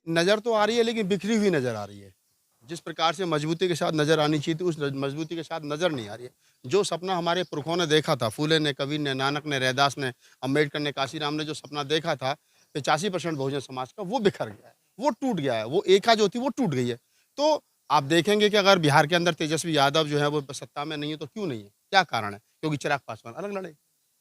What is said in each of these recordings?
नज़र तो आ रही है लेकिन बिखरी हुई नज़र आ रही है। जिस प्रकार से मजबूती के साथ नज़र आनी चाहिए थी उस मजबूती के साथ नज़र नहीं आ रही है। जो सपना हमारे पुरखों ने देखा था, फूले ने, कबीर ने, नानक ने, रैदास ने, अम्बेडकर ने, काशीराम ने जो सपना देखा था 85% बहुजन समाज का, वो बिखर गया है, वो टूट गया है, वो एका जो थी वो टूट गई है। तो आप देखेंगे कि अगर बिहार के अंदर तेजस्वी यादव जो है वो सत्ता में नहीं है तो क्यों नहीं है? क्या कारण है? क्योंकि चिराग पासवान अलग लड़े।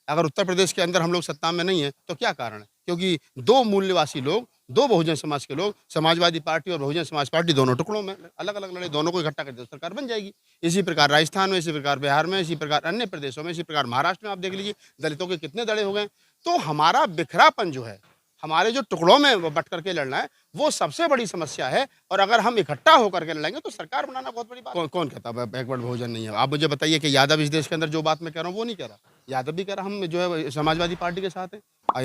अगर उत्तर प्रदेश के अंदर हम लोग सत्ता में नहीं है तो क्या कारण है? क्योंकि 2 मूल्यवासी लोग, 2 बहुजन समाज के लोग, समाजवादी पार्टी और बहुजन समाज पार्टी दोनों टुकड़ों में अलग-अलग लड़े, दोनों को इकट्ठा कर दिया तो सरकार बन जाएगी। इसी प्रकार राजस्थान में, इसी प्रकार बिहार में, इसी प्रकार अन्य प्रदेशों में, इसी प्रकार महाराष्ट्र में आप देख लीजिए, दलितों के कितने दड़े हो गए। तो हमारा बिखरापन जो है, हमारे जो टुकड़ों में बँट करके लड़ना है, वो सबसे बड़ी समस्या है और अगर हम इकट्ठा होकर के लड़ेंगे तो सरकार बनाना बहुत बड़ी बात है। कौन कहता है बैकवर्ड बहुजन नहीं है? आप मुझे बताइए कि यादव इस देश के अंदर जो बात मैं कह रहा हूँ वो नहीं कह रहा। यादव भी कह रहा हम जो है समाजवादी पार्टी के साथ हैं।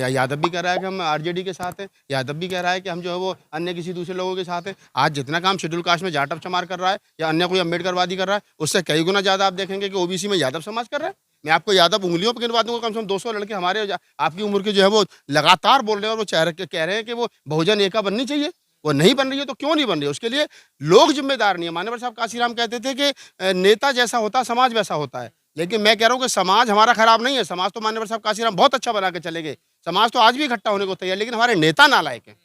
यादव भी कह रहा है कि हम आरजेडी के साथ हैं। यादव भी कह रहा है कि हम जो है वो अन्य किसी दूसरे लोगों के साथ हैं। आज जितना काम शेड्यूल कास्ट में जाटव चमार कर रहा है या अन्य कोई अम्बेडकरवादी कर रहा है, उससे कई गुना ज़्यादा आप देखेंगे कि ओबीसी में यादव समाज कर रहा है। मैं आपको यादव उँगलियों पे गिनवा दूँगा, कम से कम 200 लड़के हमारे आपकी उम्र के जो है वो लगातार बोल रहे हैं और वो कह रहे हैं कि वो बहुजन एका बननी चाहिए। वो नहीं बन रही है तो क्यों नहीं बन रही है? उसके लिए लोग ज़िम्मेदार नहीं है। मान्यवर साहब काशीराम कहते थे कि नेता जैसा होता है, समाज वैसा होता है। लेकिन मैं कह रहा हूँ कि समाज हमारा खराब नहीं है, समाज तो मान्यवर साहब काशीराम बहुत अच्छा बना के चले गए। समाज तो आज भी इकट्ठा होने को तैयार है, लेकिन हमारे नेता नालायक हैं।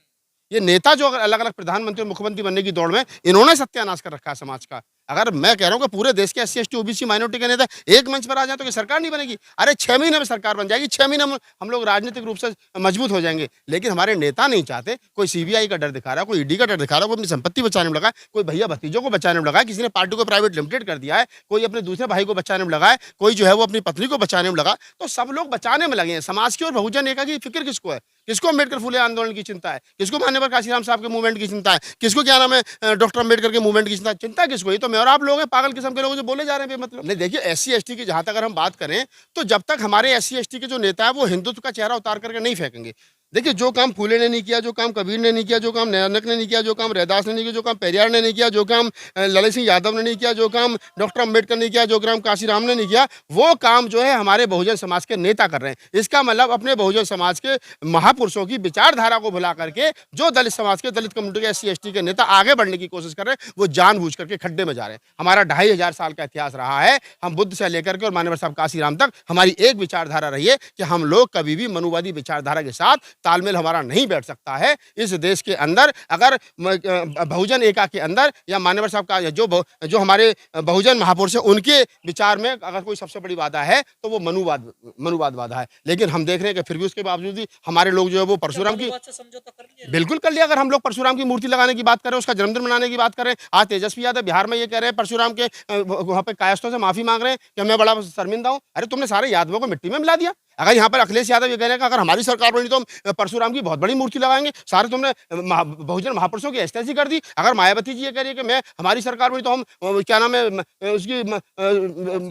ये नेता जो अगर अलग-अलग प्रधानमंत्री और मुख्यमंत्री बनने की दौड़ में, इन्होंने सत्यानाश कर रखा है समाज का। अगर मैं कह रहा हूँ कि पूरे देश के एससी, एसटी, ओबीसी, माइनॉरिटी के नेता एक मंच पर आ जाएँ तो क्या सरकार नहीं बनेगी? अरे 6 महीने में सरकार बन जाएगी, 6 महीने में हम लोग राजनीतिक रूप से मजबूत हो जाएँगे। लेकिन हमारे नेता नहीं चाहते, कोई सीबीआई का डर दिखा रहा है, कोई ईडी का डर दिखा रहा है, कोई अपनी संपत्ति बचाने में लगा है, कोई भैया-भतीजों को बचाने में लगा है, किसी ने पार्टी को प्राइवेट लिमिटेड कर दिया है, कोई अपने दूसरे भाई को बचाने में लगा है, कोई जो है वो अपनी पत्नी को बचाने में लगा। तो सब लोग बचाने में लगे हैं। समाज की और बहुजन एका की फ़िक्र किसको है? किसको अम्बेडकर फुले आंदोलन की चिंता है? किसको मान्यवर काशीराम साहब के मूवमेंट की चिंता है? किसको क्या नाम है डॉक्टर अम्बेडकर के मूवमेंट की चिंता किसको है? ये तो मैं और आप लोग हैं, पागल किस्म के लोग जो बोले जा रहे हैं बेमतलब। नहीं देखिए एससी एसटी की जहाँ तक अगर हम बात करें, तो जब तक हमारे एससी एसटी के जो नेता है वो हिंदुत्व का चेहरा उतार करके नहीं फेंकेंगे। देखिए जो काम फूले ने नहीं किया, जो काम कबीर ने नहीं किया, जो काम नानक ने नहीं किया, जो काम रैदास ने नहीं किया, जो काम पेरियार ने नहीं किया, जो काम ललित सिंह यादव ने नहीं किया, जो काम डॉक्टर अम्बेडकर ने किया, जो काम काशीराम ने नहीं किया, वो काम जो है हमारे बहुजन समाज के नेता कर रहे हैं। इसका मतलब अपने बहुजन समाज के महापुरुषों की विचारधारा को भुला करके जो दलित समाज के, दलित कम्युनिटी के, एससी एसटी के नेता आगे बढ़ने की कोशिश कर रहे हैं, वो जानबूझ करके खड्डे में जा रहे हैं। हमारा 2500 साल का इतिहास रहा है, हम बुद्ध से लेकर के और मान्यवर साहब काशीराम तक हमारी एक विचारधारा रही है कि हम लोग कभी भी मनुवादी विचारधारा के साथ तालमेल हमारा नहीं बैठ सकता है। इस देश के अंदर अगर बहुजन एका के अंदर या मान्यवर साहब का जो हमारे बहुजन महापुरुष हैं उनके विचार में अगर कोई सबसे बड़ी बाधा है तो वो मनुवाद बाधा है। लेकिन हम देख रहे हैं कि फिर भी उसके बावजूद भी हमारे लोग जो है वो परशुराम की समझौता कर लिया। बिल्कुल कर लिया। अगर हम लोग परशुराम की मूर्ति लगाने की बात करें, उसका जन्मदिन मनाने की बात करें, आज तेजस्वी यादव बिहार में ये कह रहे हैं परशुराम के वहाँ पे कायस्थों से माफी मांग रहे हैं कि मैं बड़ा शर्मिंदा हूँ। अरे तुमने सारे यादवों को मिट्टी में मिला दिया। अगर यहाँ पर अखिलेश यादव ये कह रहे हैं कि अगर हमारी सरकार बनी तो हम परशुराम की बहुत बड़ी मूर्ति लगाएंगे, सारे तुमने बहुजन महापुरुषों की ऐसी कर दी। अगर मायावती जी ये कह रही है कि मैं हमारी सरकार बनी तो हम क्या नाम है उसकी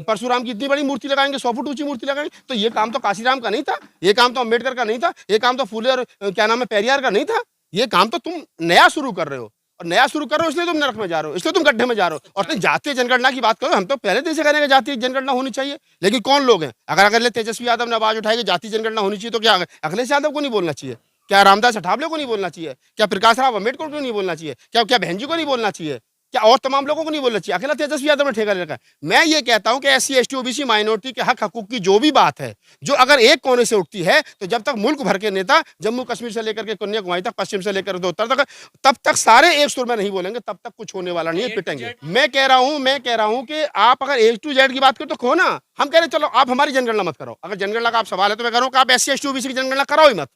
परशुराम की इतनी बड़ी मूर्ति लगाएंगे, 100 फुट ऊंची मूर्ति लगाएंगे, तो ये काम तो काशीराम का नहीं था, ये काम तो अम्बेडकर का नहीं था, ये काम तो फूले और क्या नाम है पेरियार का नहीं था। ये काम तो तुम नया शुरू कर रहे हो और नया शुरू कर रहे हो इसलिए तुम नरक में जा रहे हो, इसलिए तुम गड्ढे में जा रहे हो। और तुम जातीय जनगणना की बात करो, हम तो पहले दिन से कह रहे हैं कि जातीय जनगणना होनी चाहिए, लेकिन कौन लोग हैं? अगर तेजस्वी यादव ने आवाज उठाई कि जातीय जनगणना होनी चाहिए तो क्या अखिलेश यादव को नहीं बोलना चाहिए? क्या रामदास अठावले को नहीं बोलना चाहिए? क्या प्रकाश राव अम्बेडकर को नहीं बोलना चाहिए? क्या क्या बहन जी को नहीं बोलना चाहिए? क्या और तमाम लोगों को नहीं बोलना चाहिए? अकेला तेजस्वी यादव ने ठेका ले रखा है। मैं ये कहता हूं कि एससी एसटी ओबीसी माइनॉरिटी के हक हकूक की जो भी बात है, जो अगर एक कोने से उठती है तो जब तक मुल्क भर के नेता जम्मू कश्मीर से लेकर के कन्याकुमारी तक, पश्चिम से लेकर उत्तर तक, तब तक सारे एक सुर में नहीं बोलेंगे, तब तक कुछ होने वाला नहीं है, पिटेंगे। मैं कह रहा हूं कि आप अगर ए टू जेड की बात करो तो कहो ना। हम कह रहे चलो आप हमारी जनगणना मत करो। अगर जनगणना का आप सवाल है तो मैं कह रहा हूं कि आप एससी एसटी ओबीसी की जनगणना कराओ ही मत।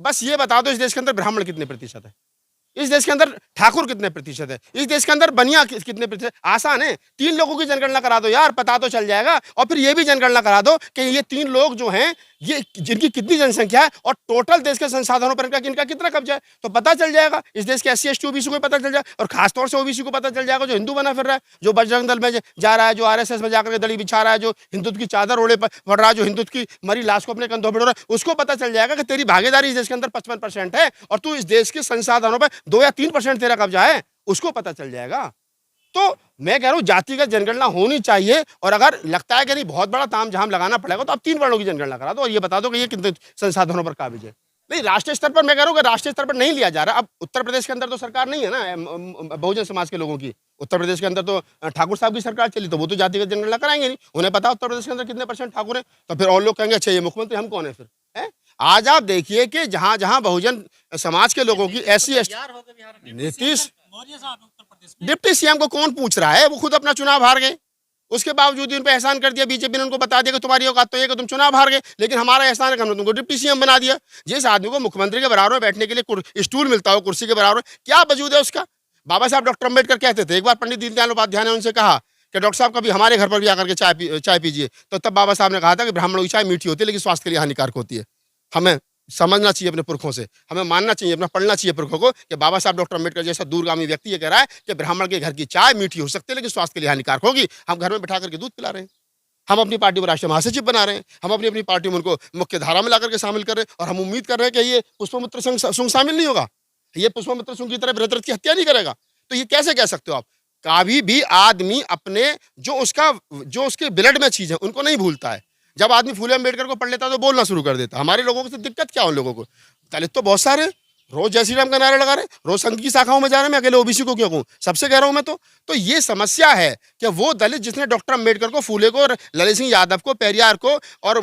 बस ये बता दो इस देश के अंदर ब्राह्मण कितने प्रतिशत है, इस देश के अंदर ठाकुर कितने प्रतिशत है, इस देश के अंदर बनिया कितने प्रतिशत। आसान है, 3 लोगों की जनगणना करा दो यार, पता तो चल जाएगा। और फिर ये भी जनगणना करा दो कि ये 3 लोग जो हैं ये जिनकी कितनी जनसंख्या है और टोटल देश के संसाधनों पर इनका कितना कब्जा है, तो पता चल जाएगा। इस देश के एससी एसटी ओबीसी को पता चल जाएगा और खासतौर से ओबीसी को पता चल जाएगा जो हिंदू बना फिर रहा है, जो बजरंग दल में जा रहा है, जो आरएसएस में जाकर दड़ी बिछा रहा है, जो हिंदुत्व की चादर ओढ़े पड़ रहा है, जो हिंदुत्व की मरी लाश को अपने कंधों पर उड़ा रहा है, उसको पता चल जाएगा कि तेरी भागीदारी इस देश के अंदर 55% है और तू इस देश के संसाधनों पर 2 या 3% तेरा कब्जा है, उसको पता चल जाएगा। तो मैं कह रहा हूं जातिगत जनगणना होनी चाहिए और अगर लगता है कि नहीं बहुत बड़ा तामझाम लगाना पड़ेगा तो आप 3 वर्णों की जनगणना करा दो और ये बता दो कि ये कितने संसाधनों पर काबिज है। नहीं, राष्ट्रीय स्तर पर मैं कह रहा हूँ कि राष्ट्रीय स्तर पर नहीं लिया जा रहा। अब उत्तर प्रदेश के अंदर तो सरकार नहीं है ना बहुजन समाज के लोगों की। उत्तर प्रदेश के अंदर तो ठाकुर साहब की सरकार चली, तो वो तो जातिगत जनगणना कराएंगे नहीं। उन्हें पता उत्तर प्रदेश के अंदर कितने % ठाकुर हैं, तो फिर और लोग कहेंगे अच्छा ये मुख्यमंत्री, हम कौन है फिर, है? आज आप देखिए कि जहां जहां बहुजन समाज के लोगों की SC ST, Nitish deputy CM को कौन पूछ रहा है? वो खुद अपना चुनाव हार गए, उसके बावजूद भी उन पर एहसान कर दिया। बीजेपी ने उनको बता दिया कि तुम्हारी औकात तो ये कि तुम चुनाव हार गए, लेकिन हमारा एहसान है कि हमने तुमको डिप्टी CM बना दिया। जिस आदमी को मुख्यमंत्री के बराबर में बैठने के लिए स्टूल मिलता हो, कुर्सी के बराबर, क्या वजूद है उसका? बाबा साहब डॉक्टर अम्बेडकर कहते थे, एक बार पंडित दीनदयाल उपाध्याय ने उनसे कहा कि डॉक्टर साहब कभी हमारे घर पर भी आकर के चाय पीजिए, तो तब बाबा साहब ने कहा था कि ब्राह्मणों की चाय मीठी होती है लेकिन स्वास्थ्य के लिए हानिकारक होती है। हमें समझना चाहिए अपने पुरखों से, हमें मानना चाहिए, अपना पढ़ना चाहिए पुरखों को कि बाबा साहब डॉक्टर अम्बेडकर जैसा दूरगामी व्यक्ति ये कह रहा है कि ब्राह्मण के घर की चाय मीठी हो सकती है लेकिन स्वास्थ्य के लिए हानिकारक होगी। हम घर में बैठा करके दूध पिला रहे हैं, हम अपनी पार्टी में राष्ट्रीय महासचिव बना रहे हैं, हम अपनी अपनी पार्टी में उनको मुख्य धारा में ला करके शामिल कर रहे हैं, और हम उम्मीद कर रहे हैं कि ये पुष्पमित्र संघ शामिल नहीं होगा, ये पुष्पमित्र संघ की तरह भरतरथ की हत्या नहीं करेगा। तो ये कैसे कह सकते हो आप? कभी भी आदमी अपने जो उसके ब्लड में चीज है उनको नहीं भूलता है। जब आदमी फूले अम्बेडकर को पढ़ लेता तो बोलना शुरू कर देता। हमारे लोगों को तो दिक्कत क्या, उन लोगों को दलित तो बहुत सारे रोज जय श्री राम का नारा लगा रहे, रोज संघ की शाखाओं में जा रहे हैं, मैं अकेले OBC को क्यों कहूं, सबसे कह रहा हूं मैं। तो ये समस्या है कि वो दलित जिसने डॉक्टर अम्बेडकर को, फूले को, ललित सिंह यादव को, पेरियार को और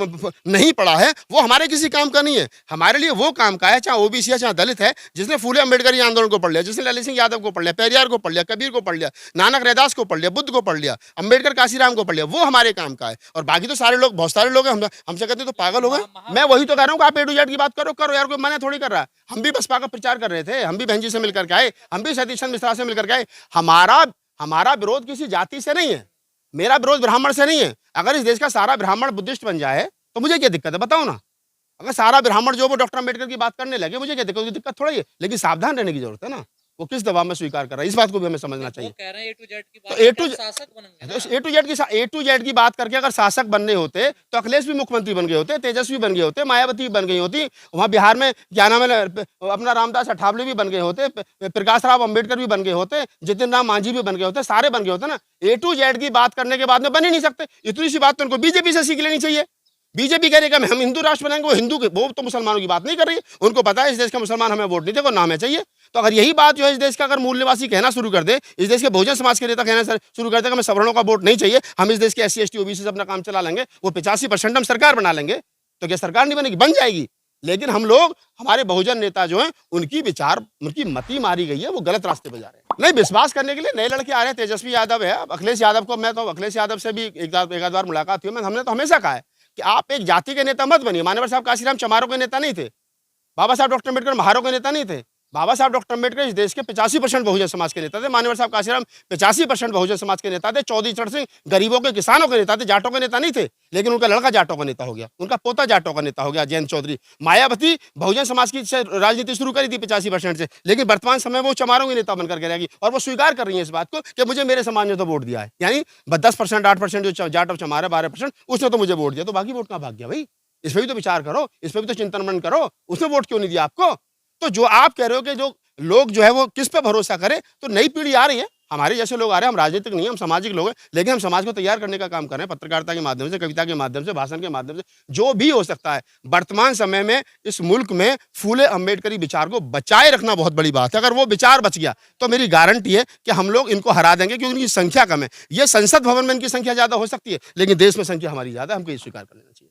नहीं पढ़ा है, वो हमारे किसी काम का नहीं है। हमारे लिए वो काम का है, चाहे OBC है चाहे दलित है, जिसने फूले अम्बेडकर आंदोलन को पढ़ लिया, जिसने ललित सिंह यादव को पढ़ लिया, पेरियार को पढ़ लिया, कबीर को पढ़ लिया, नानक रैदास को पढ़ लिया, बुद्ध को पढ़ लिया, अम्बेडकर काशीराम को पढ़ लिया, वो हमारे काम का है। और बाकी तो सारे लोग, बहुत सारे लोग हैं, हमसे कहते तो पागल हो गए। मैं वही तो कह रहा हूँ कि आप A to Z की बात करो यार, कोई मना थोड़ी कर रहा है। हम भी बसपा का प्रचार कर रहे थे, हम भी बहन जी से मिलकर के आए, हम भी सतीश चंद्र मिश्रा से मिलकर के आए। हमारा विरोध किसी जाति से नहीं है, मेरा विरोध ब्राह्मण से नहीं है। अगर इस देश का सारा ब्राह्मण बुद्धिस्ट बन जाए तो मुझे क्या दिक्कत है, बताओ ना। अगर सारा ब्राह्मण जो वो डॉक्टर अम्बेडकर की बात करने लगे, मुझे क्या दिक्कत थोड़ी है, लेकिन सावधान रहने की जरूरत है ना। वो किस दबाव में स्वीकार कर रहा है, इस बात को भी हमें समझना चाहिए। कह रहे हैं A to Z की तो बात, A to शासक बनेंगे ना। A to Z की बात करके अगर शासक बनने होते तो अखिलेश भी मुख्यमंत्री बन गए होते, तेजस्वी बन गए होते, मायावती भी बन गई होती, वहां बिहार में क्या नाम है अपना रामदास अठावले भी बन गए होते, प्रकाश राव अम्बेडकर भी बन गए होते, जितिन राम मांझी भी बन गए होते, सारे बन गए होते ना। A to Z की बात करने के बाद में बन ही नहीं सकते। इतनी सी बात तो उनको बीजेपी से सीख लेनी चाहिए। बीजेपी कह रही है कि हम हिंदू राष्ट्र बनाएंगे, वो तो मुसलमानों की बात नहीं कर रही है। उनको पता है इस देश का मुसलमान हमें वोट नहीं देगा, ना हमें चाहिए। तो अगर यही बात जो है इस देश का अगर मूल निवासी कहना शुरू कर दे, इस देश के बहुजन समाज के नेता कहना शुरू कर दे कि हमें सवर्णों का वोट नहीं चाहिए, हम इस देश के SC ST OBC से अपना काम चला लेंगे, वो 85% हम सरकार बना लेंगे, तो क्या सरकार नहीं बनेगी? बन जाएगी। लेकिन हम लोग, हमारे बहुजन नेता जो हैं, उनकी मति मारी गई है, वो गलत रास्ते पे जा रहे हैं। नहीं, विश्वास करने के लिए नए लड़के आ रहे हैं, तेजस्वी यादव है, अखिलेश यादव को, मैं तो अखिलेश यादव से भी एक आध बार मुलाकात हुई, हमने तो हमेशा कहा है कि आप एक जाति के नेता मत बनिए। मान्यवर साहब काशीराम चमारों के नेता नहीं थे, बाबा साहब डॉक्टर अम्बेडकर महारों के नेता नहीं थे। बाबा साहब डॉक्टर अम्बेडकर इस देश के 85% बहुजन समाज के नेता थे। मान्यवर साहब काशीराम 85% बहुजन समाज के नेता थे। चौधरी चरण सिंह गरीबों के, किसानों के नेता थे, जाटों के नेता नहीं थे। लेकिन उनका लड़का जाटों का नेता हो गया, उनका पोता जाटों का नेता हो गया, जयंत चौधरी। मायावती बहुजन समाज की राजनीति शुरू करी थी 85% से, लेकिन वर्तमान समय वो चमारों की नेता बनकर के रहेगी, और वो स्वीकार कर रही है इस बात को कि मुझे मेरे समाज ने तो वोट दिया है। यानी 10%, 8% जो जाट और चमार है, 12%, उसने तो मुझे वोट दिया, तो बाकी वोट कहाँ भाग गया भाई? इस पर भी तो विचार करो, इस पर भी तो चिंतन मनन करो, उसने वोट क्यों नहीं दिया आपको? तो जो आप कह रहे हो कि जो लोग जो है वो किस पे भरोसा करे, तो नई पीढ़ी आ रही है, हमारे जैसे लोग आ रहे हैं। हम राजनीतिक नहीं है, हम सामाजिक लोग हैं, लेकिन हम समाज को तैयार करने का काम कर रहे हैं, पत्रकारिता के माध्यम से, कविता के माध्यम से, भाषण के माध्यम से, जो भी हो सकता है। वर्तमान समय में इस मुल्क में फूले अम्बेडकरी विचार को बचाए रखना बहुत बड़ी बात है। अगर वो विचार बच गया तो मेरी गारंटी है कि हम लोग इनको हरा देंगे, क्योंकि उनकी संख्या कम है। ये संसद भवन में इनकी संख्या ज्यादा हो सकती है, लेकिन देश में संख्या हमारी ज्यादा है, हमको ये स्वीकार कर लेना चाहिए।